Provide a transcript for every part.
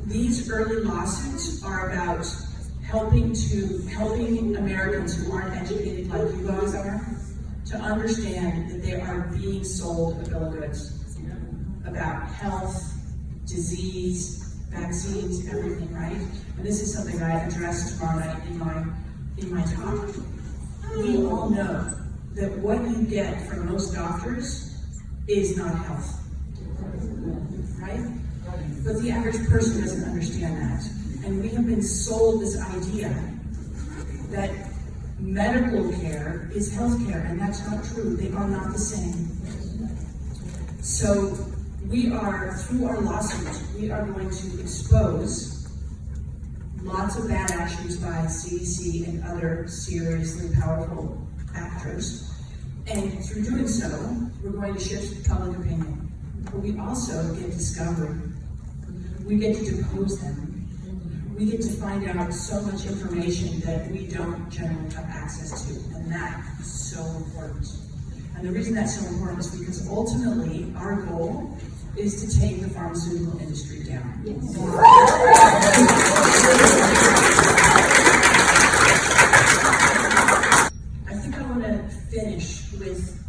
these early lawsuits are about helping Americans who aren't educated like you guys are to understand that they are being sold a bill of goods about health, disease, vaccines, everything, right? And this is something I address tomorrow night in my talk. We all know that what you get from most doctors is not health, right? But the average person doesn't understand that. And we have been sold this idea that medical care is health care, and that's not true. They are not the same. So we are, through our lawsuit, we are going to expose lots of bad actions by CDC and other seriously powerful actors. And through doing so, we're going to shift public opinion. But we also get discovery. We get to depose them. We get to find out so much information that we don't generally have access to, and that is so important. And the reason that's so important is because ultimately our goal is to take the pharmaceutical industry down. Yes. I think I want to finish with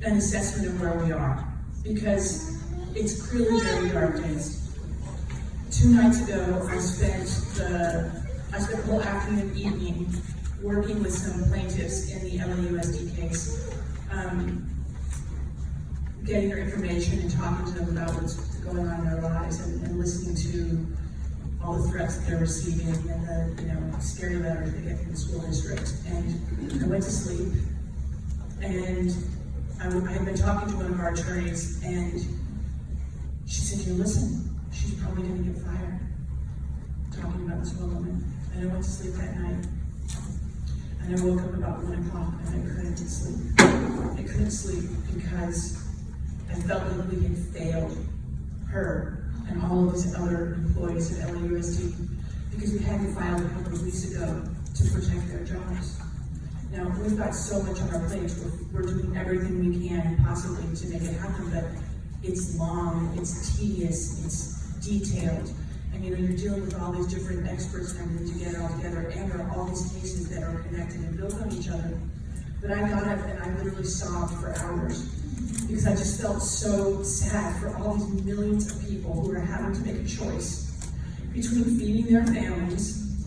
an assessment of where we are, because it's clearly very dark days. 2 nights ago, I spent the whole afternoon, evening working with some plaintiffs in the LAUSD case, getting their information and talking to them about what's going on in their lives, and listening to all the threats that they're receiving and the scary letters they get from the school district. And I went to sleep, and I had been talking to one of our attorneys, and she said, listen, she's probably going to get fired, talking about this one woman. And I went to sleep that night. And I woke up about 1 o'clock and I couldn't sleep. I couldn't sleep because I felt like we had failed her and all of these other employees at LAUSD because we hadn't filed a couple of weeks ago to protect their jobs. Now, we've got so much on our plates. We're doing everything we can possibly to make it happen, but it's long, it's tedious, it's detailed, and you're dealing with all these different experts and everything to get it all together, and there are all these cases that are connected and built on each other. But I got up and I literally sobbed for hours because I just felt so sad for all these millions of people who are having to make a choice between feeding their families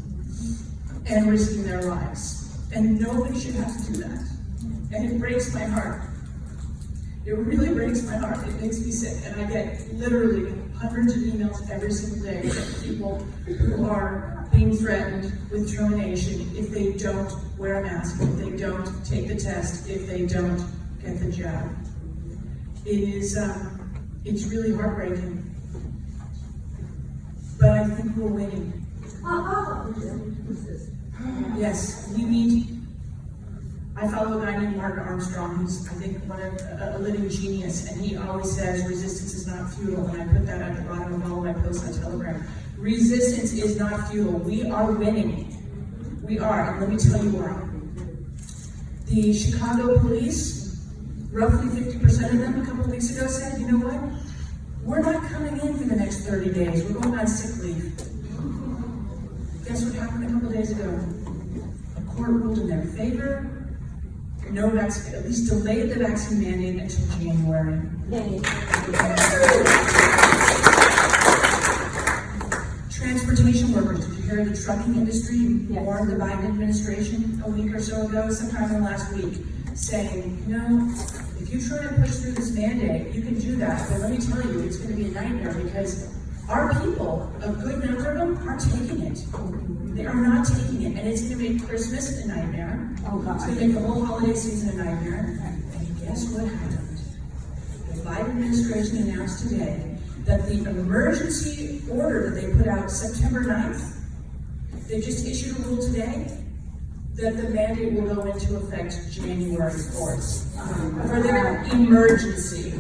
and risking their lives. And nobody should have to do that. And it breaks my heart. It really breaks my heart. It makes me sick. And I get literally hundreds of emails every single day from people who are being threatened with termination if they don't wear a mask, if they don't take the test, if they don't get the jab. It's really heartbreaking. But I think we're winning. Yes, we need. I follow a guy named Mark Armstrong, who's, I think, a living genius, and he always says resistance is not futile, and I put that at the bottom of all my posts on Telegram. Resistance is not futile. We are winning. We are, and let me tell you why. The Chicago police, roughly 50% of them a couple of weeks ago said, you know what? We're not coming in for the next 30 days. We're going on sick leave. Guess what happened a couple of days ago? A court ruled in their favor. No vaccine, at least delayed the vaccine mandate until January. Transportation workers, did you hear the trucking industry warned the Biden administration a week or so ago, sometime in the last week, saying, if you try to push through this mandate, you can do that, but let me tell you, it's going to be a nightmare because our people, a good number of them, aren't taking it. They are not taking it, and it's going to make Christmas a nightmare. Oh, God. It's going to make the whole holiday season a nightmare. And guess what happened? The Biden administration announced today that the emergency order that they put out September 9th, they just issued a rule today that the mandate will go into effect January 4th for their emergency.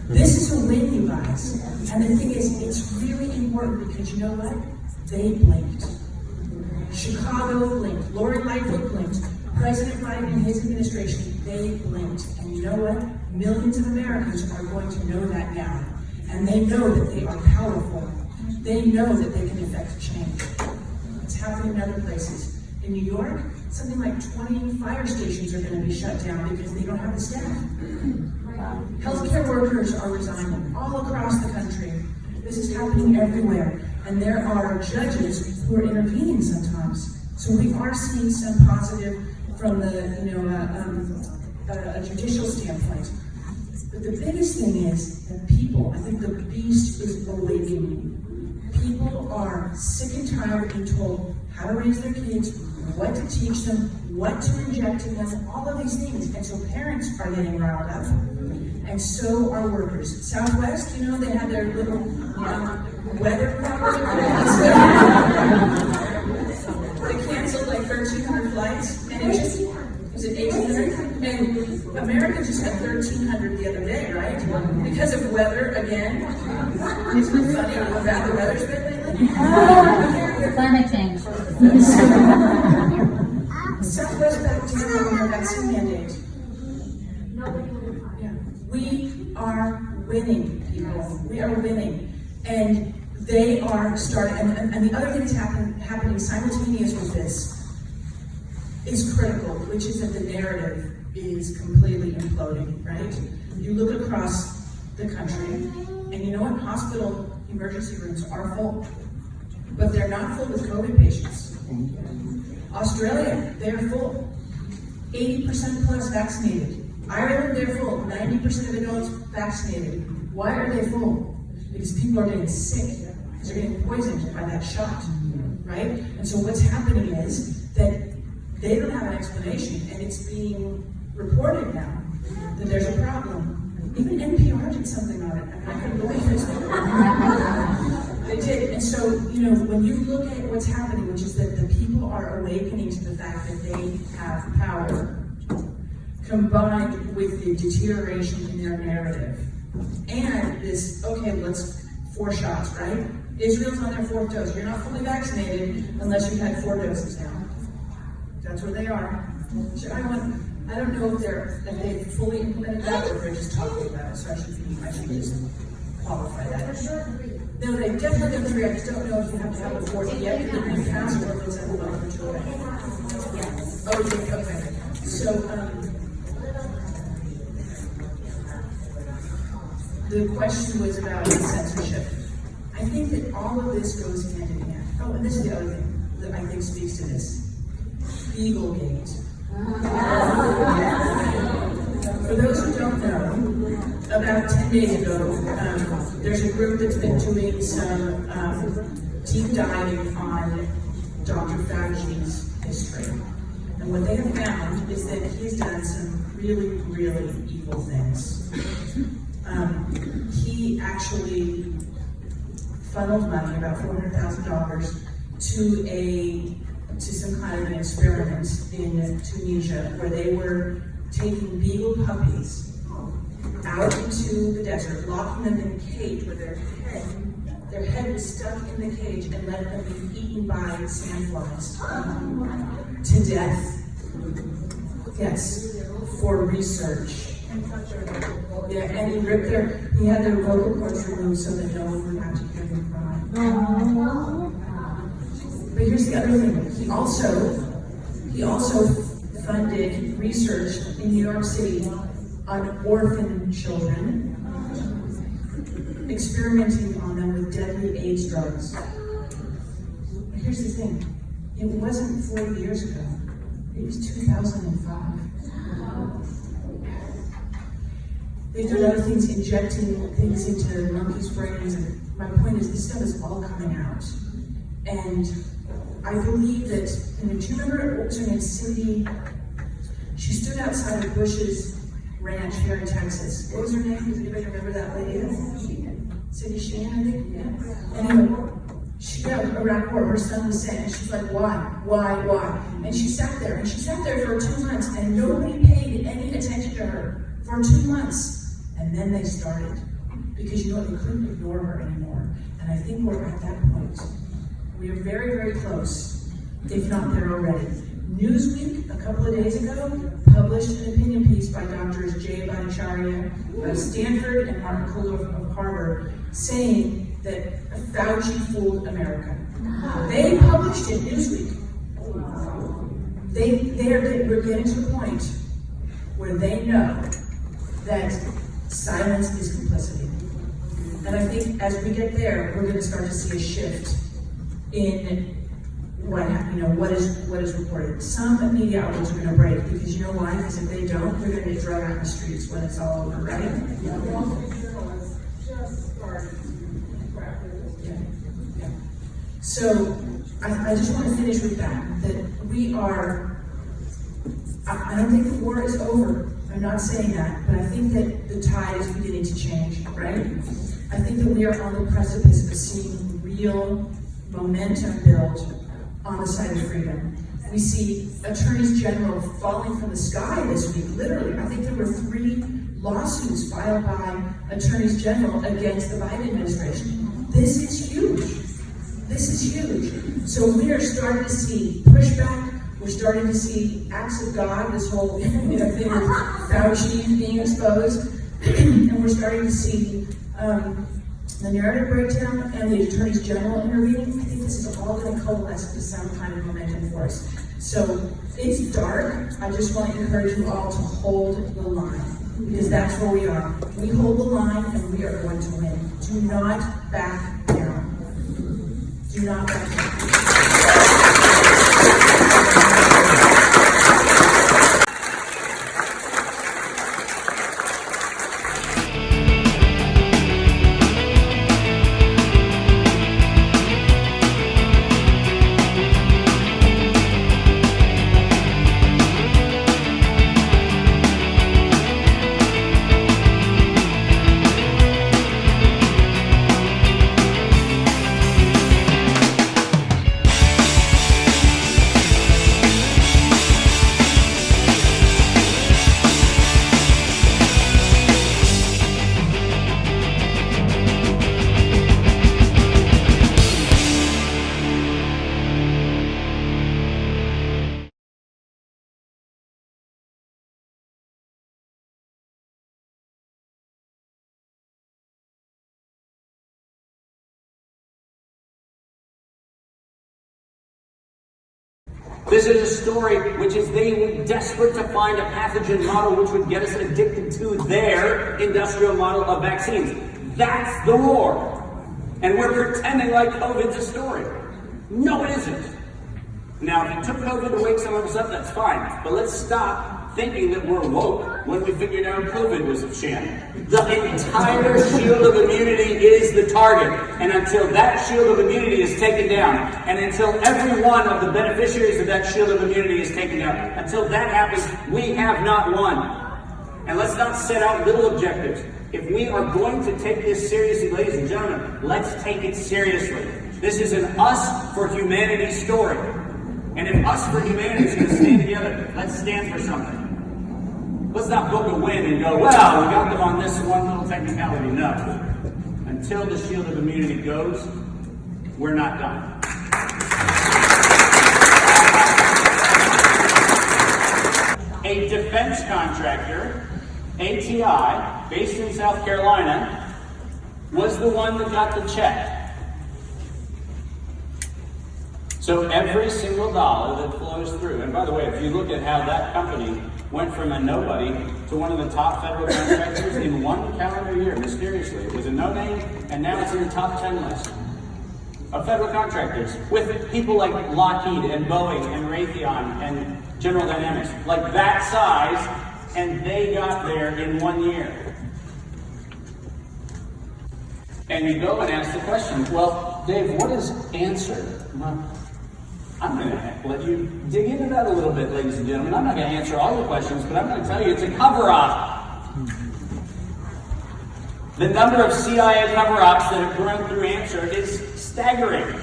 This is a win, you guys. And the thing is, it's really important because you know what? They blinked. Chicago blinked. Lori Lightfoot blinked. President Biden and his administration, they blinked. And you know what? Millions of Americans are going to know that now. And they know that they are powerful. They know that they can affect change. It's happening in other places. In New York, something like 20 fire stations are going to be shut down because they don't have the staff. Healthcare workers are resigning all across the country. This is happening everywhere. And there are judges who are intervening sometimes. So we are seeing some positive from the, a judicial standpoint. But the biggest thing is that people, I think the beast is awakening. People are sick and tired of being told how to raise their kids, what to teach them, what to inject in them, all of these things. And so parents are getting riled up. And so are workers. Southwest, they had their little weather problem. They canceled like 1,300 flights, and it was it 1,800? And America just had 1,300 the other day, right? Because of weather again. Isn't it funny how bad the weather's been lately? Climate change. Southwest back down on their vaccine mandate. We are winning, people. We are winning. And they are starting, and the other thing that's happening simultaneous with this is critical, which is that the narrative is completely imploding, right? You look across the country, and you know what? Hospital emergency rooms are full, but they're not full with COVID patients. Australia, they're full. 80% plus vaccinated. Ireland, they're full. 90% of adults vaccinated. Why are they full? Because people are getting sick. Because they're getting poisoned by that shot, right? And so what's happening is that they don't have an explanation, and it's being reported now that there's a problem. Even NPR did something on it. I couldn't believe it. They did. And so, when you look at what's happening, which is that the people are awakening to the fact that they have power, combined with the deterioration in their narrative, and this, let's 4 shots, right? Israel's on their 4th dose. You're not fully vaccinated unless you've had 4 doses now. That's where they are. So I don't know if they've fully implemented that or if they're just talking about it. So I should just qualify that. No, they definitely done 3. I just don't know if you have to have a 4th yet. Because they're being passed or if it's at the welcome to it. Yeah. Oh, yeah. Okay. So the question was about censorship. I think that all of this goes hand in hand. Oh, and this is the other thing that I think speaks to this. Beaglegate. For those who don't know, about 10 days ago, there's a group that's been doing some deep diving on Dr. Fauci's history. And what they have found is that he's done some really, really evil things. He actually funneled money, about $400,000, to some kind of an experiment in Tunisia where they were taking beagle puppies out into the desert, locking them in a cage where their head was stuck in the cage, and let them be eaten by sandflies to death. Yes, for research. Yeah, and he had their vocal cords removed so that no one would have to hear them cry. But here's the other thing. He also funded research in New York City on orphan children, experimenting on them with deadly AIDS drugs. But here's the thing. It wasn't 40 years ago. It was 2005. They've done other things, injecting things into monkeys' brains. And my point is, this stuff is all coming out. And I believe that, do you remember, what was her name, Cindy? She stood outside of Bush's ranch here in Texas. What was her name? Does anybody remember that lady? Cindy Sheehan, I think? Yeah. Anyway, around court, her son was saying, and she's like, why? And she sat there for 2 months, and nobody paid any attention to her for 2 months. And then they started, because they couldn't ignore her anymore. And I think we're at that point. We are very, very close, if not there already. Newsweek, a couple of days ago, published an opinion piece by Drs. Jay Bhattacharya of Stanford and Martin Kohler of Harvard, saying that Fauci fooled America. They published it, Newsweek. We're getting to the point where they know that silence is complicity. And I think as we get there, we're going to start to see a shift in what is reported. Some media outlets are going to break, because you know why? Because if they don't, they're going to get drug out in the streets when it's all over, right? Yeah. So I just want to finish with that we are, I don't think the war is over. I'm not saying that, but I think that the tide is beginning to change, right? I think that we are on the precipice of seeing real momentum build on the side of freedom. We see attorneys general falling from the sky this week, literally. I think there were 3 lawsuits filed by attorneys general against the Biden administration. This is huge. This is huge. So we are starting to see pushback. We're starting to see acts of God, this whole thing with Fauci being exposed. And we're starting to see the narrative breakdown and the attorneys general intervening. I think this is all going to coalesce into some kind of momentum for us. So it's dark. I just want to encourage you all to hold the line, because that's where we are. We hold the line and we are going to win. Do not back down. Do not back down. This is a story which is they were desperate to find a pathogen model which would get us addicted to their industrial model of vaccines. That's the war. And we're pretending like COVID's a story. No, it isn't. Now, if it took COVID to wake some of us up, that's fine. But let's stop thinking that we're woke when we figured out COVID was a sham. The entire shield of immunity is the target. And until that shield of immunity is taken down, and until every one of the beneficiaries of that shield of immunity is taken down, until that happens, we have not won. And let's not set out little objectives. If we are going to take this seriously, ladies and gentlemen, let's take it seriously. This is an us for humanity story. And if us for humanity is going to stand together, let's stand for something. Let's not book a win and go, well, we got them on this one little technicality. No. Until the shield of immunity goes, we're not done. A defense contractor, ATI, based in South Carolina, was the one that got the check. So every single dollar that flows through, and by the way, if you look at how that company went from a nobody to one of the top federal contractors in one calendar year, mysteriously. It was a no-name, and now it's in the top 10 list of federal contractors, with people like Lockheed and Boeing and Raytheon and General Dynamics, like that size, and they got there in 1 year. And you go and ask the question, well, Dave, what is answer? Well, I'm going to let you dig into that a little bit, ladies and gentlemen. I'm not going to answer all your questions, but I'm going to tell you it's a cover-up. The number of CIA cover-ups that have grown through Answer is staggering.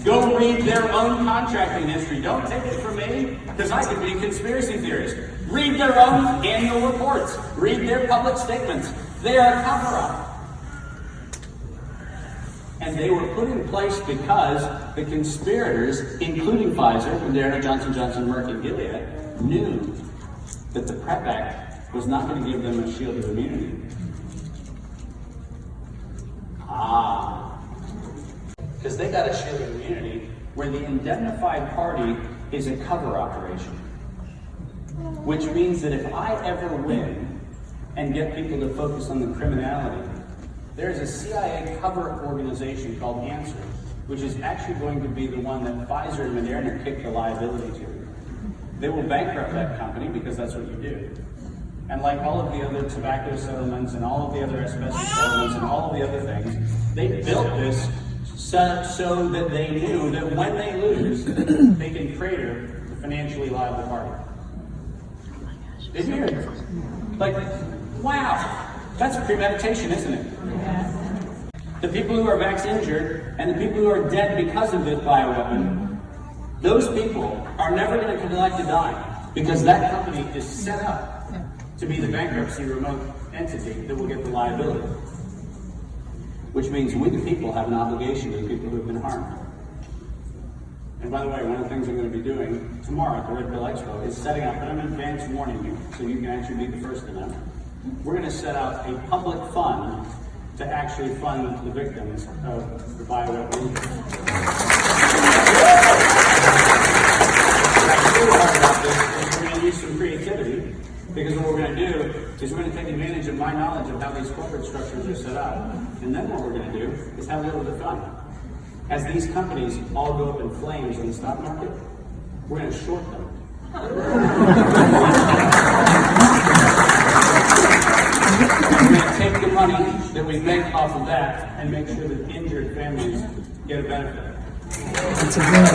Go read their own contracting history. Don't take it from me, because I could be a conspiracy theorist. Read their own annual reports. Read their public statements. They are a cover-up. And they were put in place because the conspirators, including Pfizer, Moderna, Johnson & Johnson, Merck, and Gilead, knew that the PrEP Act was not going to give them a shield of immunity. Because they got a shield of immunity where the indemnified party is a cover operation. Which means that if I ever win and get people to focus on the criminality, there's a CIA cover organization called Answer, which is actually going to be the one that Pfizer and Moderna kick the liability to. They will bankrupt that company because that's what you do. And like all of the other tobacco settlements and all of the other asbestos settlements and all of the other things, they built this so that they knew that when they lose, they can crater the financially liable party. Did you hear it? Like, wow, that's premeditation, isn't it? Yes. The people who are vaccine injured and the people who are dead because of this bioweapon, those people are never going to collect a dime because that company is set up to be the bankruptcy remote entity that will get the liability. Which means we the people have an obligation to the people who have been harmed. And by the way, one of the things I'm going to be doing tomorrow at the Red Pill Expo is setting up, and I'm in advance warning you, so you can actually be the first to know. We're going to set out a public fund to actually fund the victims of the bioweapon injuries. We're going to use some creativity, because what we're going to do is we're going to take advantage of my knowledge of how these corporate structures are set up, and then what we're going to do is have a little bit of fun. As these companies all go up in flames in the stock market, we're going to short them. We're going to take the money that we make off of that and make sure that injured families get a benefit. That's a good one.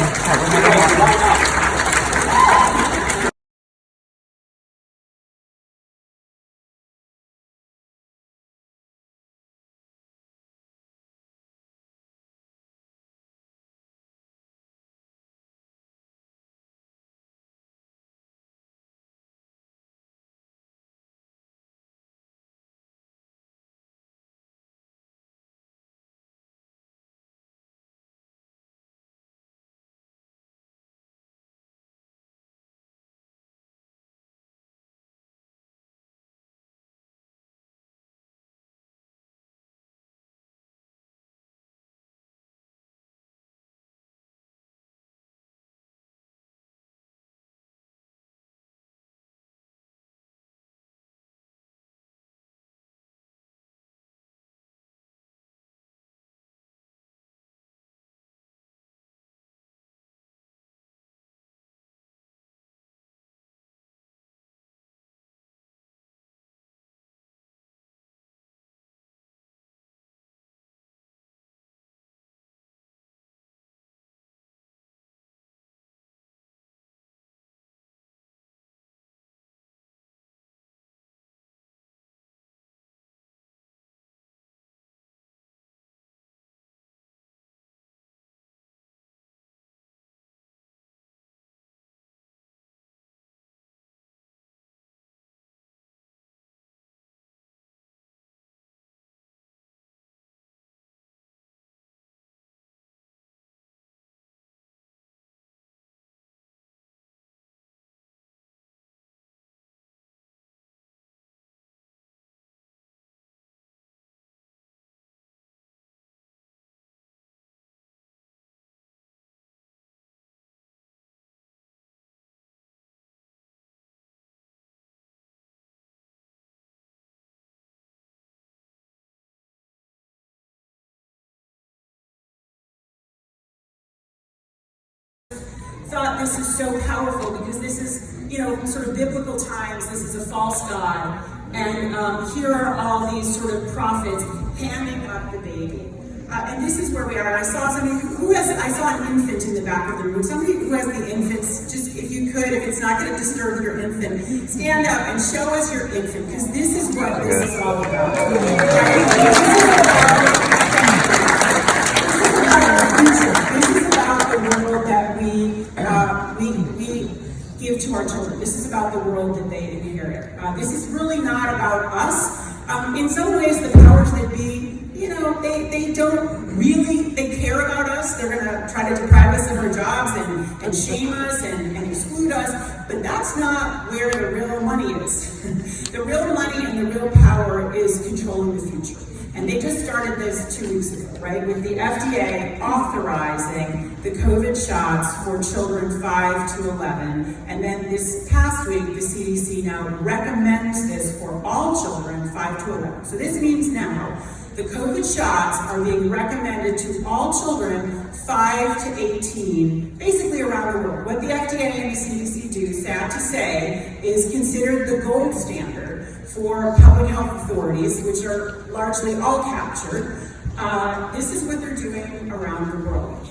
Thought this is so powerful because this is, sort of biblical times. This is a false god, and here are all these sort of prophets handing up the baby. And this is where we are. And I saw somebody I saw an infant in the back of the room. Somebody who has the infants, just if you could, if it's not going to disturb your infant, stand up and show us your infant, because this is what this is all about. This is about the world that we give to our children. This is about the world that they inherit. This is really not about us. In some ways, the powers that be, they don't really think they care about us. They're going to try to deprive us of our jobs and shame us and exclude us. But that's not where the real money is. The real money and the real power is controlling the future. And they just started this 2 weeks ago, right? With the FDA authorizing the COVID shots for children 5 to 11. And then this past week, the CDC now recommends this for all children 5 to 11. So this means now the COVID shots are being recommended to all children 5 to 18, basically around the world. What the FDA and the CDC do, sad to say, is considered the gold standard for public health authorities, which are largely all captured. This is what they're doing around the world.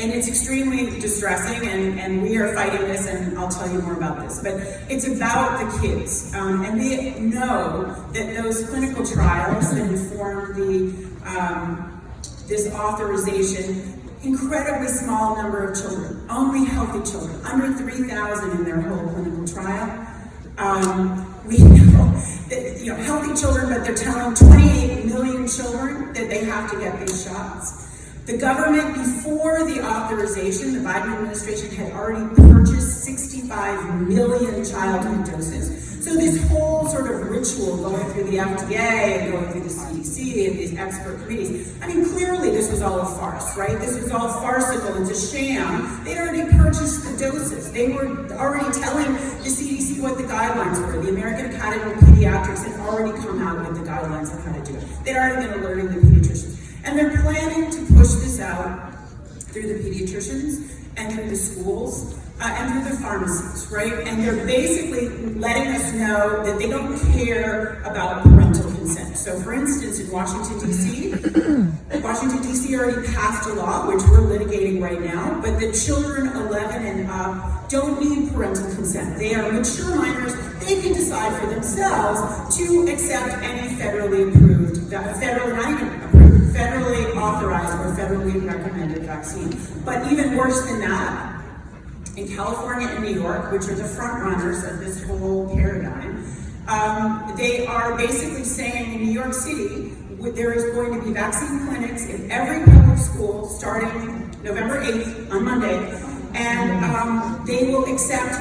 And it's extremely distressing, and we are fighting this, and I'll tell you more about this. But it's about the kids, and they know that those clinical trials that inform this authorization, incredibly small number of children, only healthy children, under 3,000 in their whole clinical trial. We know that, healthy children, but they're telling 28 million children that they have to get these shots. The government, before the authorization, the Biden administration had already purchased 65 million childhood doses. So this whole sort of ritual going through the FDA and going through the CDC and these expert committees, I mean, clearly this was all a farce, right? This was all farcical. It's a sham. They already purchased the doses. They were already telling the CDC what the guidelines were. The American Academy of Pediatrics had already come out with the guidelines on how to do it. They'd already been alerting the pediatricians. And they're planning to push this out through the pediatricians and through the schools and through the pharmacies, right? And they're basically letting us know that they don't care about parental consent. So for instance, in Washington, D.C. already passed a law, which we're litigating right now, but the children 11 and up don't need parental consent. They are mature minors. They can decide for themselves to accept any federally approved, federally authorized or federally recommended vaccine. But even worse than that, in California and New York, which are the front runners of this whole paradigm, they are basically saying in New York City, there is going to be vaccine clinics in every public school starting November 8th on Monday, and they will accept,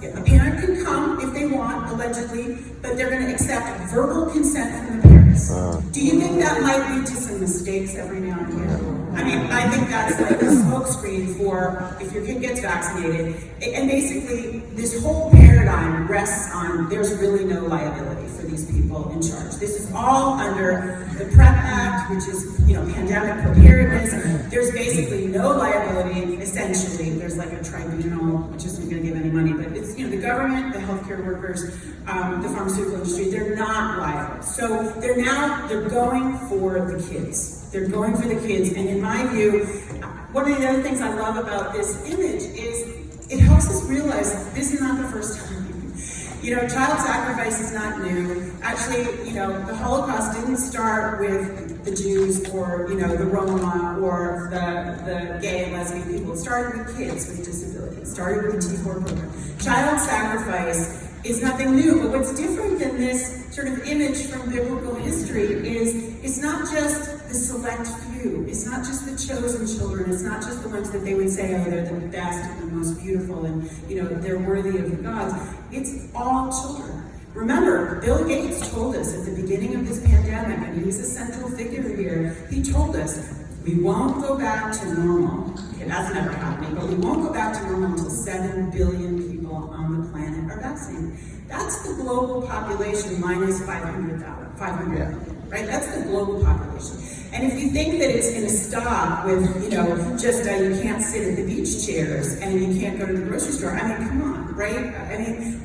a parent can come if they want, allegedly, but they're going to accept verbal consent from the parents. Do you think that might lead to some mistakes every now and again? I mean, I think that's like a smokescreen for if your kid gets vaccinated. And basically, this whole paradigm rests on there's really no liability for these people in charge. This is all under the PrEP Act, which is, pandemic preparedness. There's basically no liability. Essentially, there's like a tribunal, which isn't going to give any money, but it's, the government, the healthcare workers, the pharmaceutical industry, they're not liable. So they're going for the kids. They're going for the kids, and in my view, one of the other things I love about this image is it helps us realize this is not the first time. Child sacrifice is not new. Actually, the Holocaust didn't start with the Jews or, the Roma or the gay and lesbian people. It started with kids with disabilities. It started with the T4 program. Child sacrifice is nothing new, but what's different than this sort of image from biblical history is it's not just the select few. It's not just the chosen children. It's not just the ones that they would say, oh, they're the best and the most beautiful and, they're worthy of the gods. It's all children. Remember, Bill Gates told us at the beginning of this pandemic, and he's a central figure here, he told us, we won't go back to normal. Okay, that's never happening, but we won't go back to normal until 7 billion people on the planet are vaccinated. That's the global population minus 500 million, right? That's the global population. And if you think that it's going to stop with, just you can't sit at the beach chairs and you can't go to the grocery store, I mean, come on, right? I mean,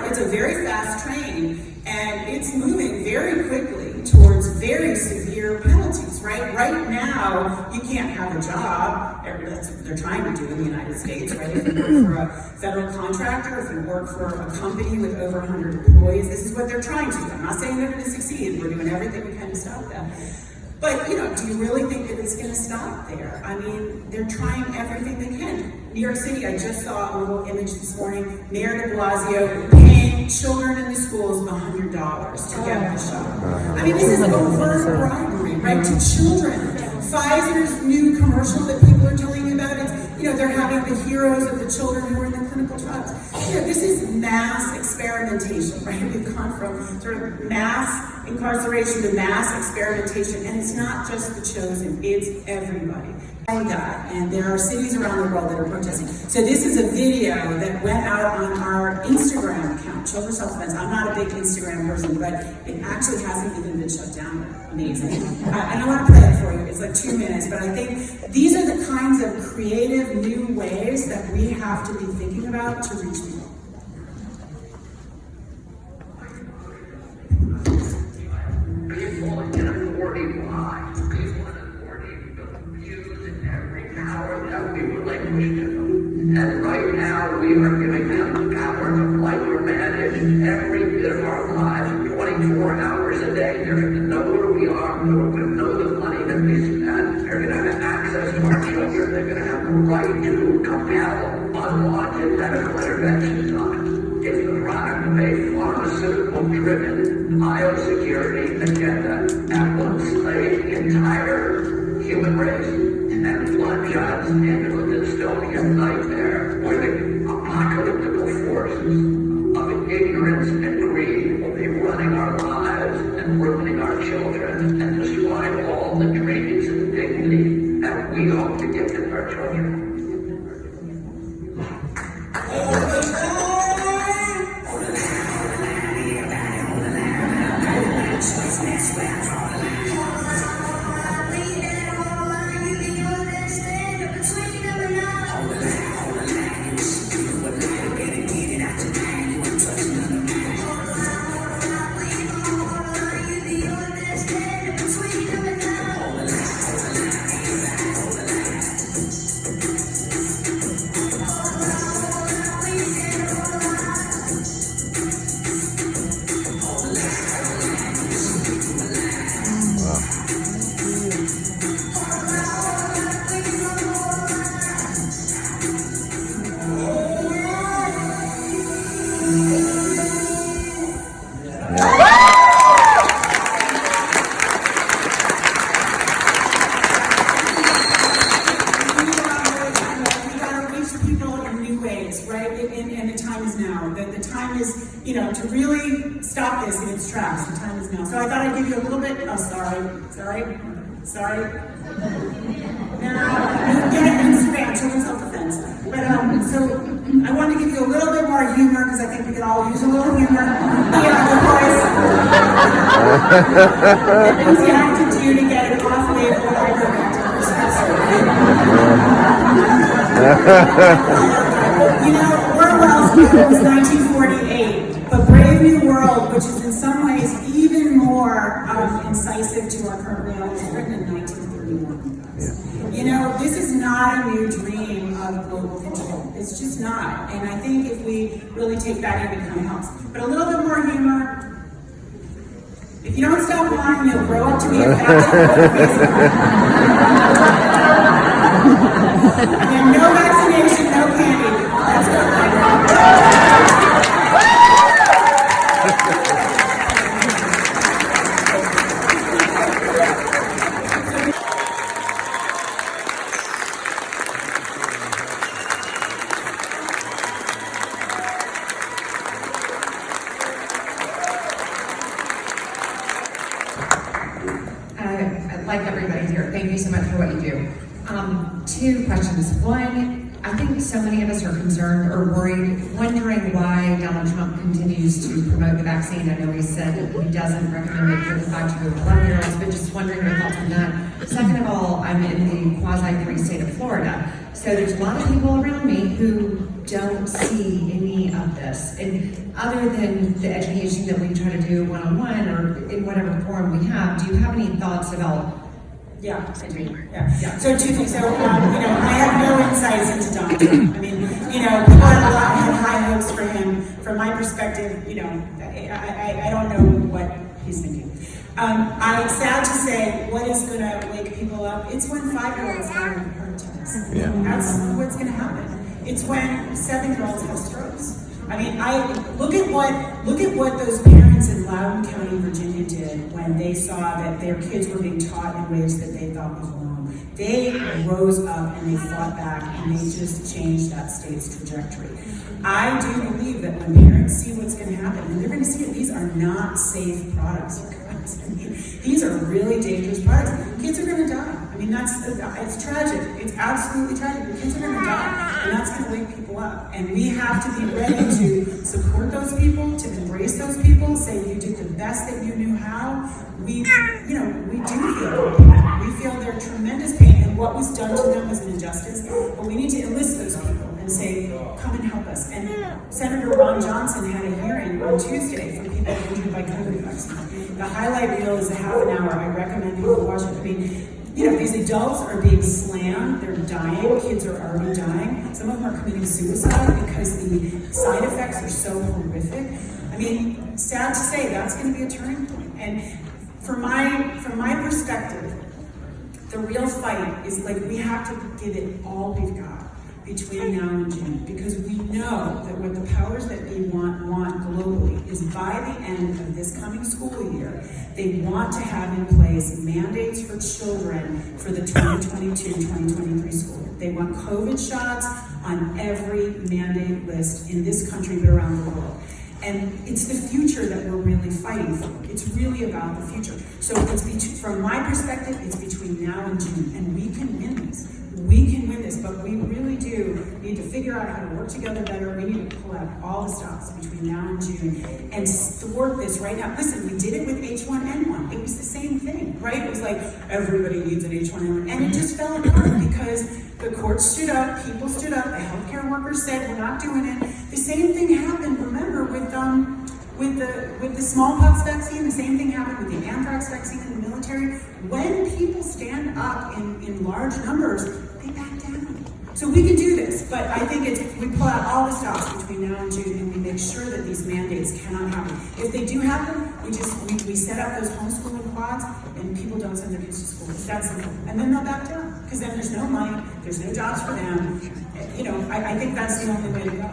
it's a very fast train, and it's moving very quickly towards very severe penalties, right? Right now, you can't have a job. That's what they're trying to do in the United States, right? If you work for a federal contractor, if you work for a company with over 100 employees, this is what they're trying to do. I'm not saying they're going to succeed. We're doing everything we can to stop that. But, do you really think that it's going to stop there? I mean, they're trying everything they can. New York City, I just saw a little image this morning, Mayor de Blasio paying children in the schools $100 to get the shot. I mean, this is overt bribery, right, to children. Pfizer's new commercial that people are telling you about, it's, they're having the heroes of the children who are in the clinical trials. This is mass experimentation, right? We've gone from sort of mass incarceration to mass experimentation, and it's not just the chosen, it's everybody. And there are cities around the world that are protesting. So this is a video that went out on our Instagram account, Children's Self Defense. I'm not a big Instagram person, but it actually hasn't even been shut down yet. Amazing. And I want to play it for you. It's like 2 minutes, but I think these are the kinds of creative new ways that we have to be thinking about to reach people. People can afford evil lies. People can afford evil views and every power that we relinquish to them. And right now we are giving them the power to micromanage every bit of our lives 24 hours a day. They're going to know where we are. They're going to know the money that we spend. They're going to have access to our children. They're going to have the right to compel unwanted medical interventions on us. It's the product of a pharmaceutical-driven biosecurity agenda that will enslave the entire human race and plunge us into a dystopian nightmare where the apocalyptical forces of ignorance and greed will be running our lives and ruining our children and destroying all the dreams and dignity that we hope to give to our children. To really stop this in its tracks. The time is now. So I thought I'd give you a little bit. Oh, sorry. Now, get Instagram, Children's Self Defense. But so I wanted to give you a little bit more humor because I think we could all use a little humor. The voice. The things you have to do to get an off-label ivermectin prescription. Orwell's book was 1948. But Brave New World, which is in some ways even more incisive to our current reality, was written in 1931. This is not a new dream of global control. It's just not. And I think if we really take that in, it kind of helps. But a little bit more humor. If you don't stop lying, you'll grow up to be a And no vaccination, no candy. That's good. Like everybody here, thank you so much for what you do. 2 questions. One, I think so many of us are concerned or worried, wondering why Donald Trump continues to promote the vaccine. I know he said he doesn't recommend it for the 5 to 11-year-olds, but just wondering your thoughts on that. Second of all, I'm in the quasi-free state of Florida, so there's a lot of people around me who don't see any of this. And other than the education that we try to do one-on-one or in whatever form we have, do you have any thoughts about? Yeah, I do. Yeah. So 2 things. So, I have no insights into Donald Trump. I mean, people had high hopes for him. From my perspective, I don't know what he's thinking. I'm sad to say, what is going to wake people up? It's when 5-year-olds have heart attacks. That's what's going to happen. It's when 7-year-olds have strokes. I mean, look at what those parents in Loudoun County, Virginia did when they saw that their kids were being taught in ways that they thought was wrong. They rose up and they fought back and they just changed that state's trajectory. I do believe that when parents see what's going to happen, and they're going to see it, these are not safe products, you guys. I mean, these are really dangerous products. Kids are going to die. I mean, it's tragic. It's absolutely tragic. The kids are going to die, and that's going to wake people up. And we have to be ready to support those people, to embrace those people, say you did the best that you knew how. We do feel their pain. We feel their tremendous pain, and what was done to them was an injustice. But we need to enlist those people and say, come and help us. And Senator Ron Johnson had a hearing on Tuesday for people injured by COVID vaccine. The highlight reel is a half an hour. I recommend people watch it. I mean, these adults are being slammed, they're dying, kids are already dying. Some of them are committing suicide because the side effects are so horrific. I mean, sad to say, that's going to be a turning point. And from my perspective, the real fight is we have to give it all we've got between now and June, because we know that what the powers that be want globally is by the end of this coming school year, they want to have in place mandates for children for the 2022-2023 school year. They want COVID shots on every mandate list in this country but around the world. And it's the future that we're really fighting for. It's really about the future. So from my perspective, it's between now and June, and we can win this. We can win this, but we really do need to figure out how to work together better. We need to pull out all the stops between now and June and thwart this right now. Listen, we did it with H1N1. It was the same thing, right? It was like everybody needs an H1N1, and it just fell apart because the courts stood up, people stood up, the healthcare workers said we're not doing it. The same thing happened, remember, with the smallpox vaccine. The same thing happened with the anthrax vaccine in the military. When people stand up in large numbers, they back down. So we can do this, but I think we pull out all the stops between now and June, and we make sure that these mandates cannot happen. If they do happen, we set up those homeschooling quads, and people don't send their kids to school. It's that simple. And then they'll back down, because then there's no money, there's no jobs for them. I think that's the only way to go.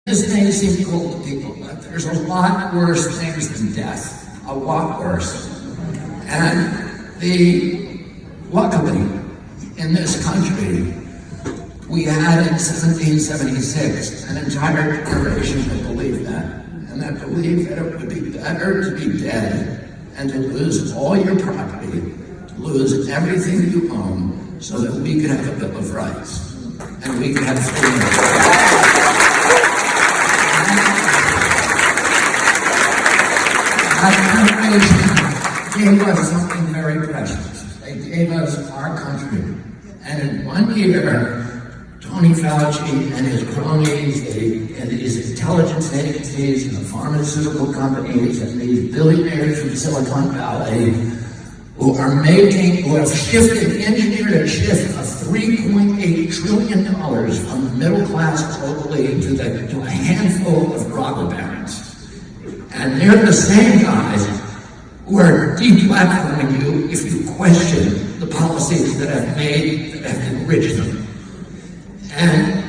This may seem cruel to people, but there's a lot worse things than death, a lot worse. And luckily, in this country, we had in 1776 an entire generation that believed that, and that believed that it would be better to be dead and to lose all your property, to lose everything you own, so that we could have a Bill of Rights, and we could have freedom. That generation gave us something very precious. They gave us our country. And in 1 year, Tony Fauci and his cronies, and these intelligence agencies and the pharmaceutical companies and these billionaires from Silicon Valley who have engineered a shift of $3.8 trillion from the middle class globally to a handful of robber barons. And they're the same guys who are deplatforming you if you question the policies that have enriched them. And,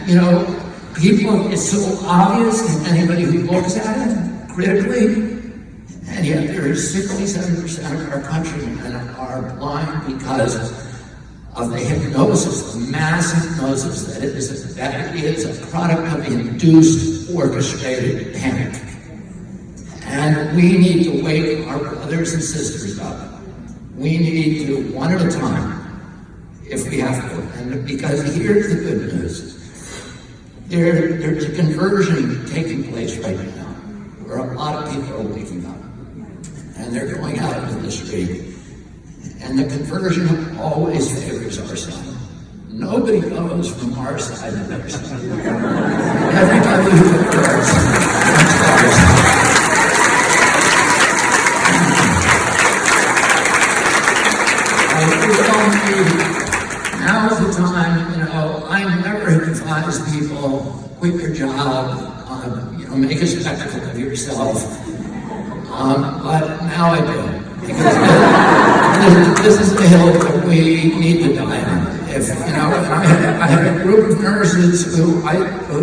people, it's so obvious to anybody who looks at it critically, and yet there is 67% of our countrymen are blind because of the hypnosis, the mass hypnosis that it is a product of induced, orchestrated panic. And we need to wake our brothers and sisters up. we need to, one at a time, if we have to. And because here's the good news. There's a conversion taking place right now, where a lot of people are waking up. And they're going out into the street. And the conversion always favors our side. Nobody goes from our side to their side. Everybody who goes comes to our side. Now's the time, I never advise people, quit your job, make a spectacle of yourself. But now I do. Because this is the hill that we need to die on. I had a group of nurses who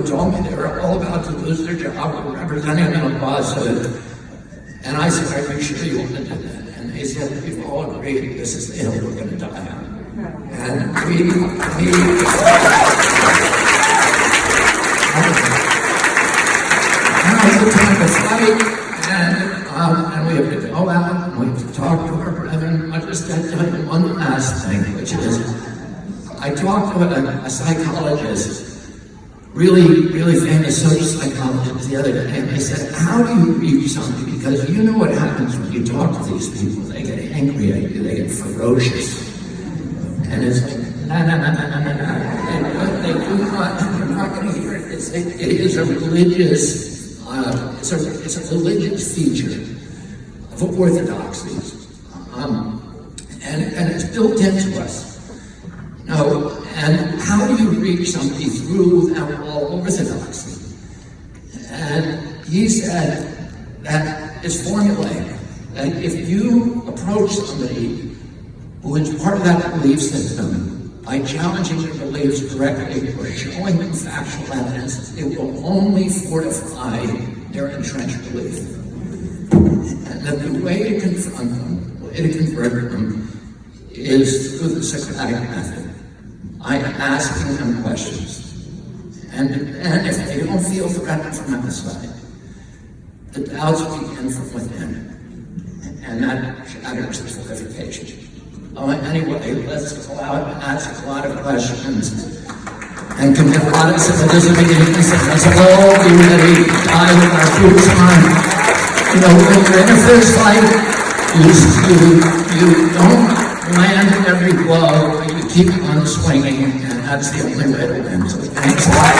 told me they were all about to lose their job representing a lawsuit. And I said, are you sure you want to do that? And they said, we've all agreed this is the hill we're going to die on. And now's the time to fight. And we have to go out and we have to talk to our brethren. I just got to tell you one last thing, which is, I talked to a psychologist, really famous social psychologist the other day, and I said, how do you reach somebody? Because you know what happens when you talk to these people. They get angry at you, they get ferocious. And it's like, no. They do not, you're not going to hear it. It is a religious, it's a religious feature of orthodoxies. And it's built into us. And how do you reach somebody through that wall of orthodoxy? And he said that it's formulaic. That if you approach somebody who is part of that belief system by challenging their beliefs directly or showing them factual evidence, it will only fortify their entrenched belief. And that the way to confront them, the way to convert them, is through the Socratic method. I am asking them questions. And if they don't feel threatened from outside, the doubts begin from within. And that shatters the fortification. Anyway, let's go out and ask a lot of questions and commit a lot of civilization against it. Let's all be ready to die with our boots on. When you're in a fist fight, you don't land every blow, but you keep on swinging, and that's the only way to win. So thanks a lot.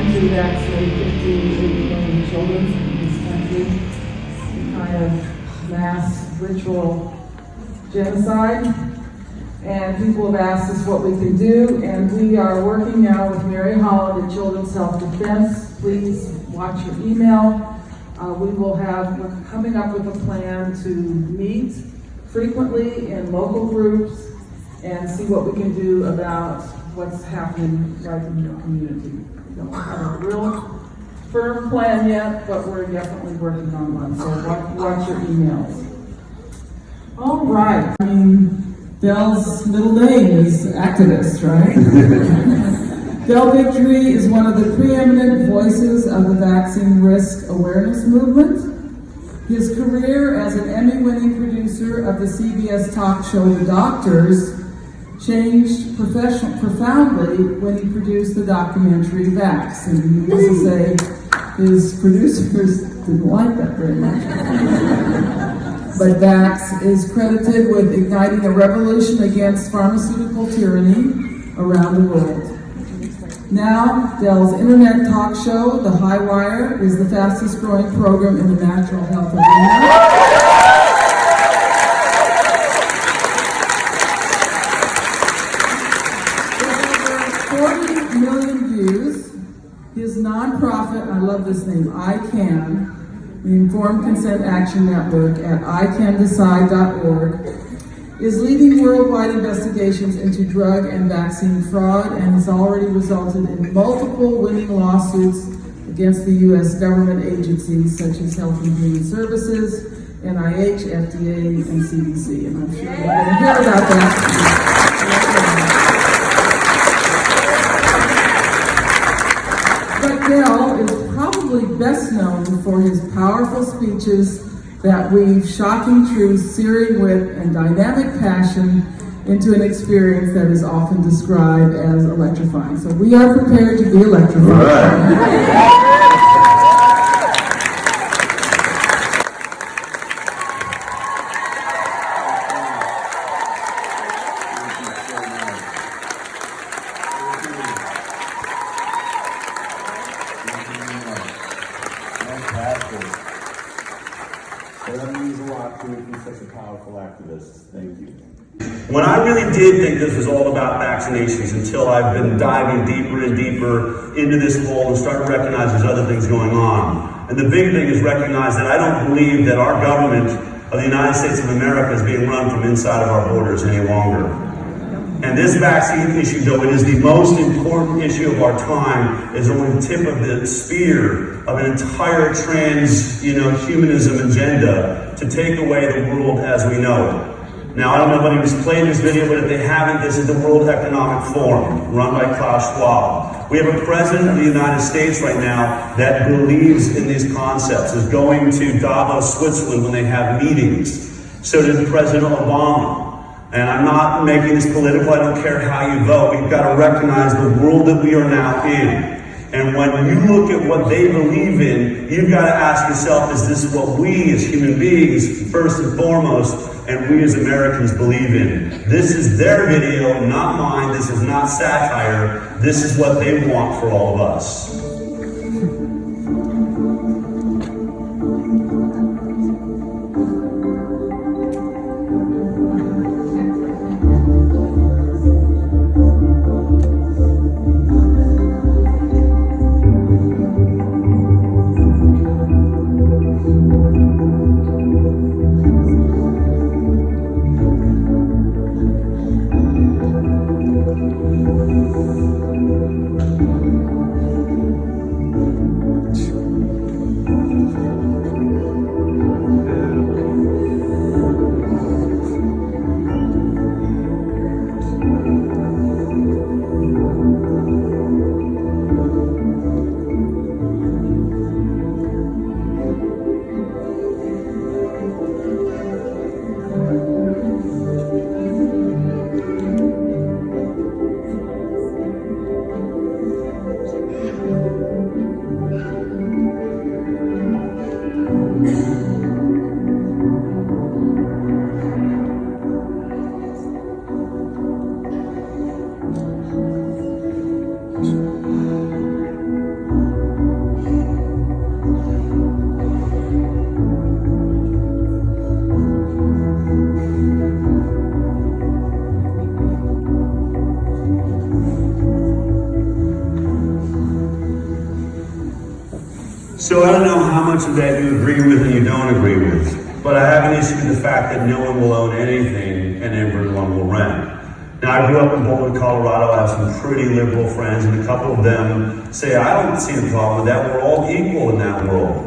To vaccinate 58 million children in this country, a kind of mass ritual genocide. And people have asked us what we can do, and we are working now with Mary Holland at Children's Self-Defense. Please watch your email. We're coming up with a plan to meet frequently in local groups and see what we can do about what's happening right in your community. We don't have a real firm plan yet, but we're definitely working on one, so watch your emails. All right, Dell's middle name is activist, right? Dell Victory is one of the preeminent voices of the vaccine risk awareness movement. His career as an Emmy-winning producer of the CBS talk show The Doctors changed profoundly when he produced the documentary Vax. And needless to say, his producers didn't like that very much. But Vax is credited with igniting a revolution against pharmaceutical tyranny around the world. Now, Dell's internet talk show, The High Wire, is the fastest growing program in the natural health arena. With over 40 million views, his nonprofit, I love this name, ICAN, the Informed Consent Action Network at icandecide.org, is leading worldwide investigations into drug and vaccine fraud and has already resulted in multiple winning lawsuits against the U.S. government agencies such as Health and Human Services, NIH, FDA, and CDC. And I'm sure you're going to hear about that. But Dell is probably best known for his powerful speeches that weave shocking truths, searing wit, and dynamic passion into an experience that is often described as electrifying. So we are prepared to be electrified. That means a lot to me from such a powerful activist. Thank you. When I really did think this was all about vaccinations until I've been diving deeper and deeper into this hole and started to recognize there's other things going on. And the big thing is recognize that I don't believe that our government of the United States of America is being run from inside of our borders any longer. And this vaccine issue, though it is the most important issue of our time, is only the tip of the spear of an entire transhumanism agenda to take away the world as we know it. Now, I don't know if anybody's played this video, but if they haven't, this is the World Economic Forum, run by Klaus Schwab. We have a president of the United States right now that believes in these concepts, is going to Davos, Switzerland when they have meetings. So did President Obama. And I'm not making this political, I don't care how you vote. We've got to recognize the world that we are now in. And when you look at what they believe in, you've got to ask yourself, is this what we as human beings, first and foremost, and we as Americans believe in? This is their video, not mine. This is not satire. This is what they want for all of us. So I don't know how much of that you agree with and you don't agree with, but I have an issue with the fact that no one will own anything and everyone will rent. Now, I grew up in Boulder, Colorado. I have some pretty liberal friends, and a couple of them say, I don't see the problem with that. We're all equal in that world.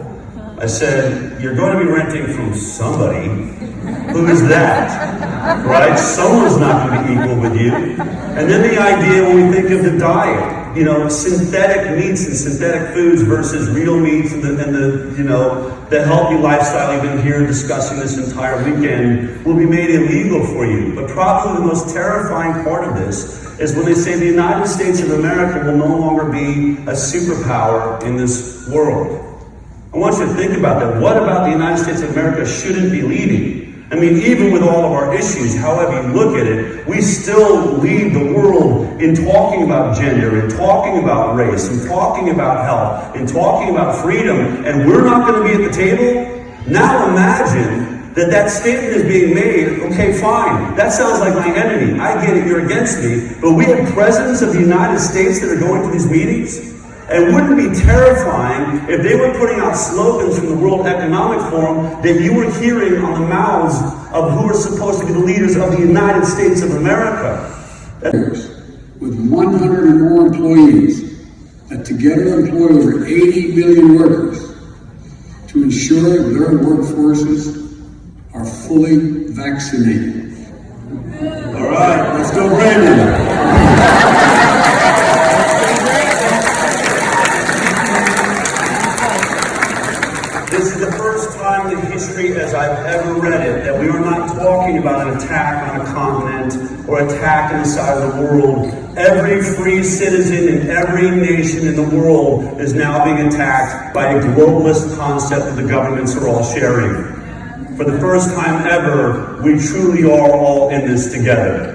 I said, you're going to be renting from somebody. Who is that? Right? Someone's not going to be equal with you. And then the idea when we think of the diet. synthetic meats and synthetic foods versus real meats and the healthy lifestyle you've been here discussing this entire weekend will be made illegal for you. But probably the most terrifying part of this is when they say the United States of America will no longer be a superpower in this world. I want you to think about that. What about the United States of America shouldn't be leading? I mean, even with all of our issues, however you look at it, we still lead the world in talking about gender, in talking about race, in talking about health, in talking about freedom, and we're not going to be at the table? Now imagine that statement is being made. Okay, fine, that sounds like my enemy. I get it, you're against me, but we have presidents of the United States that are going to these meetings? And wouldn't it be terrifying if they were putting out slogans from the World Economic Forum that you were hearing on the mouths of who are supposed to be the leaders of the United States of America? With 100 or more employees that together employ over 80 million workers to ensure their workforces are fully vaccinated. All right, let's go, Brandon. This is the first time in history, as I've ever read it, that we are not talking about an attack on a continent or attack on the side of the world. Every free citizen in every nation in the world is now being attacked by a globalist concept that the governments are all sharing. For the first time ever, we truly are all in this together.